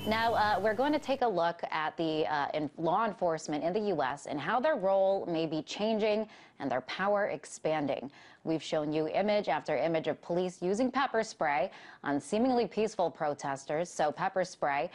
Now, we're going to take a look at the law enforcement in the U.S. and how their role may be changing and their power expanding. We've shown you image after image of police using pepper spray on seemingly peaceful protesters. So pepper spray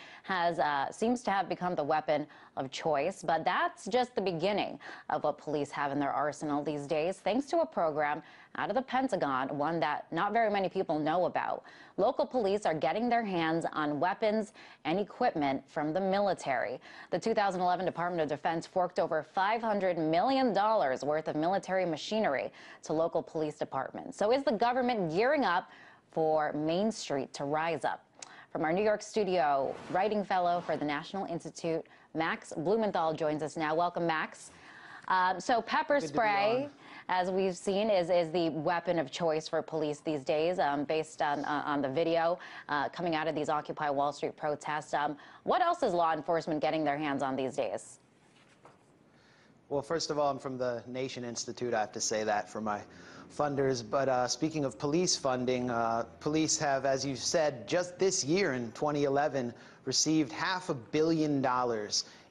seems to have become the weapon of choice, but that's just the beginning of what police have in their arsenal these days, thanks to a program out of the Pentagon, one that not very many people know about. Local police are getting their hands on weapons and equipment from the military. The 2011 Department of Defense forked over $500 million worth of military machinery to local police departments. So is the government gearing up for Main Street to rise up? From our New York studio, writing fellow for the National Institute, Max Blumenthal joins us now. Welcome, Max. So pepper spray, as we've seen, is the weapon of choice for police these days, based on the video coming out of these Occupy Wall Street protests. What else is law enforcement getting their hands on these days? Well, first of all, I'm from the Nation Institute. I have to say that for my funders. But speaking of police funding, police have, as you said, just this year in 2011, received $500 million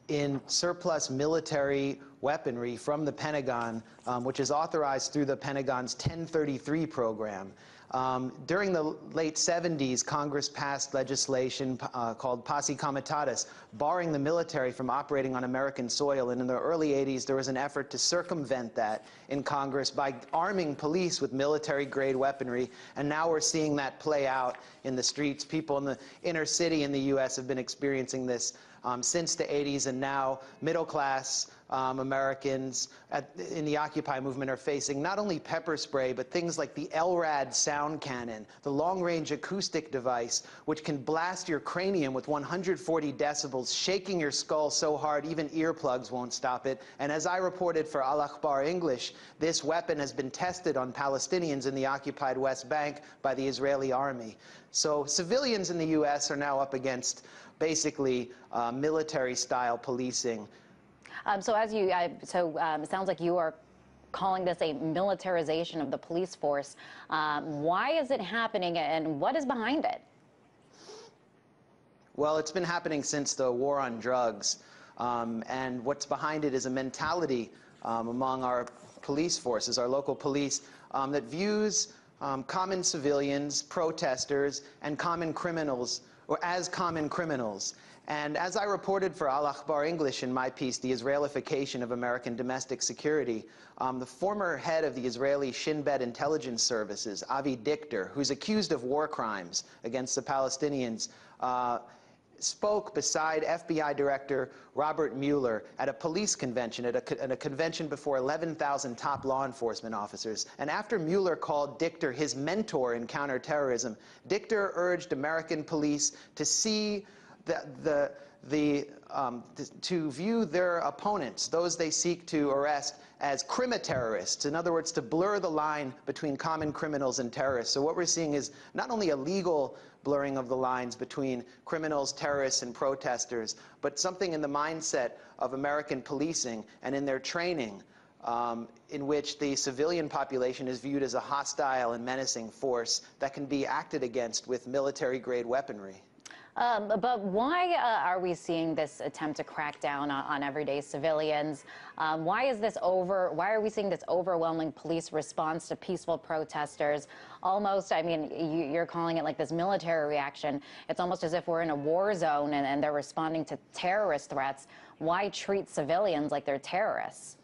in surplus military weaponry from the Pentagon, which is authorized through the Pentagon's 1033 program. During the late 70s, Congress passed legislation called Posse Comitatus, barring the military from operating on American soil. And in the early 80s, there was an effort to circumvent that in Congress by arming police with military-grade weaponry. And now we're seeing that play out in the streets. People in the inner city in the U.S. have been experiencing this since the 80s, and now middle-class Americans in the Occupy movement are facing not only pepper spray, but things like the LRAD sound cannon, the long-range acoustic device, which can blast your cranium with 140 decibels, shaking your skull so hard even earplugs won't stop it. And as I reported for Al Akhbar English, this weapon has been tested on Palestinians in the occupied West Bank by the Israeli army. So civilians in the U.S. are now up against basically military-style policing. It sounds like you are calling this a militarization of the police force. Why is it happening, and what is behind it? Well, it's been happening since the war on drugs, and what's behind it is a mentality among our police forces, our local police, that views common civilians, protesters, and common criminals, or as common criminals. And as I reported for Al Akhbar English in my piece, The Israelification of American Domestic Security, the former head of the Israeli Shin Bet intelligence services, Avi Dichter, who's accused of war crimes against the Palestinians, spoke beside FBI Director Robert Mueller at a police convention, at a convention before 11,000 top law enforcement officers. And after Mueller called Dichter his mentor in counterterrorism, Dichter urged American police to see to view their opponents, those they seek to arrest, as crimi-terrorists. In other words, to blur the line between common criminals and terrorists. So what we're seeing is not only a legal blurring of the lines between criminals, terrorists, and protesters, but something in the mindset of American policing and in their training, in which the civilian population is viewed as a hostile and menacing force that can be acted against with military-grade weaponry. But why are we seeing this attempt to crack down on everyday civilians? Why are we seeing this overwhelming police response to peaceful protesters? Almost, I mean, you're calling it like this military reaction. It's almost as if we're in a war zone and they're responding to terrorist threats. Why treat civilians like they're terrorists?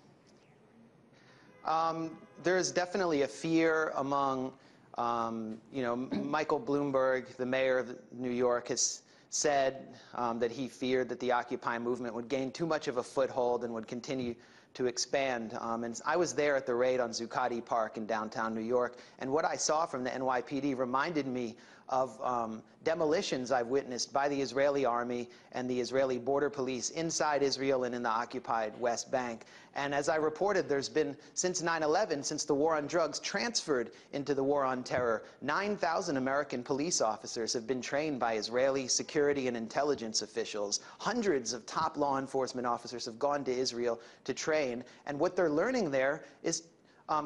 There's definitely a fear among Michael Bloomberg, the mayor of New York, has said that he feared that the Occupy movement would gain too much of a foothold and would continue to expand. And I was there at the raid on Zuccotti Park in downtown New York, and what I saw from the NYPD reminded me of demolitions I've witnessed by the Israeli army and the Israeli border police inside Israel and in the occupied West Bank. And as I reported, there's been, since 9/11, since the war on drugs transferred into the war on terror, 9,000 American police officers have been trained by Israeli security and intelligence officials. Hundreds of top law enforcement officers have gone to Israel to train, and what they're learning there is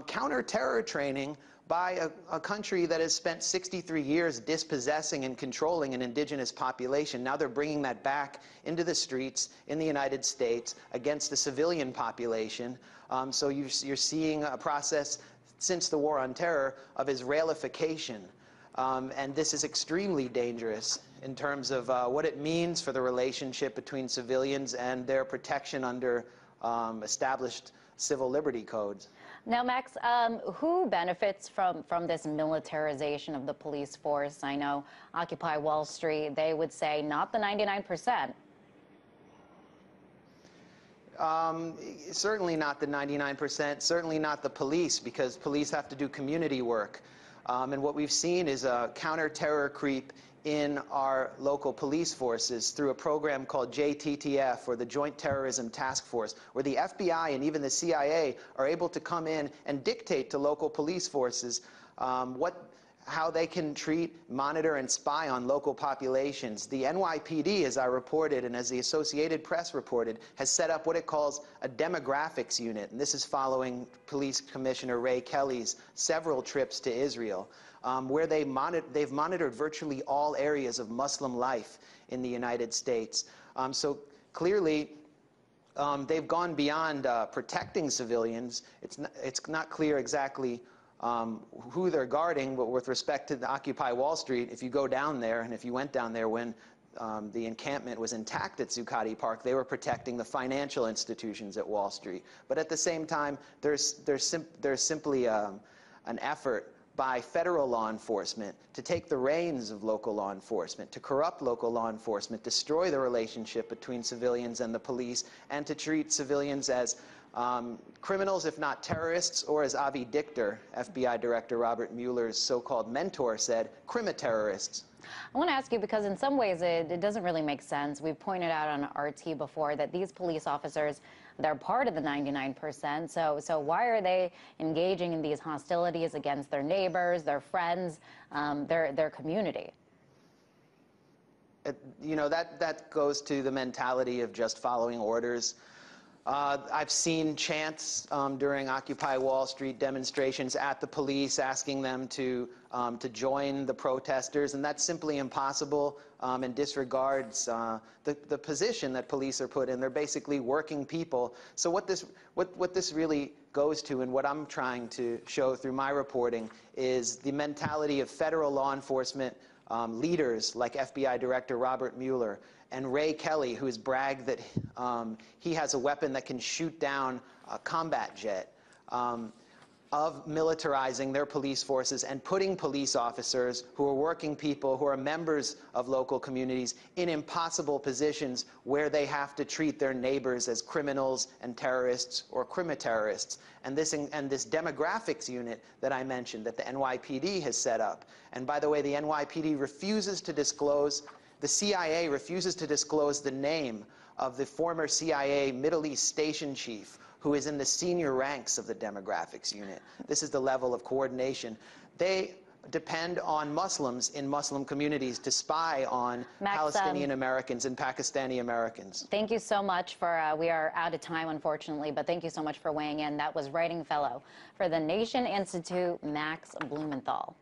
counter-terror training by a country that has spent 63 years dispossessing and controlling an indigenous population. Now they're bringing that back into the streets in the United States against the civilian population. So you're seeing a process since the War on Terror of Israelification. And this is extremely dangerous in terms of what it means for the relationship between civilians and their protection under established civil liberty codes. Now, Max, who benefits from this militarization of the police force? I know Occupy Wall Street, they would say not the 99%. Certainly not the 99%, certainly not the police, because police have to do community work. And what we've seen is a counter-terror creep in our local police forces through a program called JTTF, or the Joint Terrorism Task Force, where the FBI and even the CIA are able to come in and dictate to local police forces how they can treat, monitor, and spy on local populations. The NYPD, as I reported and as the Associated Press reported, has set up what it calls a demographics unit. And this is following Police Commissioner Ray Kelly's several trips to Israel, where they've monitored virtually all areas of Muslim life in the United States. So clearly, they've gone beyond protecting civilians. It's not clear exactly who they're guarding, but with respect to the Occupy Wall Street, if you go down there, and if you went down there when the encampment was intact at Zuccotti Park, they were protecting the financial institutions at Wall Street. But at the same time, there's simply an effort by federal law enforcement to take the reins of local law enforcement, to corrupt local law enforcement, destroy the relationship between civilians and the police, and to treat civilians as criminals, if not terrorists, or as Avi Dichter, FBI Director Robert Mueller's so-called mentor, said, crimi-terrorists. I want to ask you, because in some ways it doesn't really make sense. We've pointed out on RT before that these police officers, they're part of the 99%. So why are they engaging in these hostilities against their neighbors, their friends, their community? You know, that goes to the mentality of just following orders. I've seen chants during Occupy Wall Street demonstrations at the police asking them to join the protesters, and that's simply impossible and disregards the position that police are put in. They're basically working people. So what this really goes to, and what I'm trying to show through my reporting, is the mentality of federal law enforcement leaders like FBI Director Robert Mueller and Ray Kelly, who has bragged that he has a weapon that can shoot down a combat jet, of militarizing their police forces and putting police officers who are working people, who are members of local communities, in impossible positions where they have to treat their neighbors as criminals and terrorists or crimi-terrorists. And this demographics unit that I mentioned that the NYPD has set up. And by the way, the NYPD refuses to disclose, the CIA refuses to disclose the name of the former CIA Middle East station chief who is in the senior ranks of the demographics unit. This is the level of coordination. They depend on Muslims in Muslim communities to spy on Palestinian Americans and Pakistani Americans. Thank you so much for, we are out of time, unfortunately, but thank you so much for weighing in. That was writing fellow for the Nation Institute, Max Blumenthal.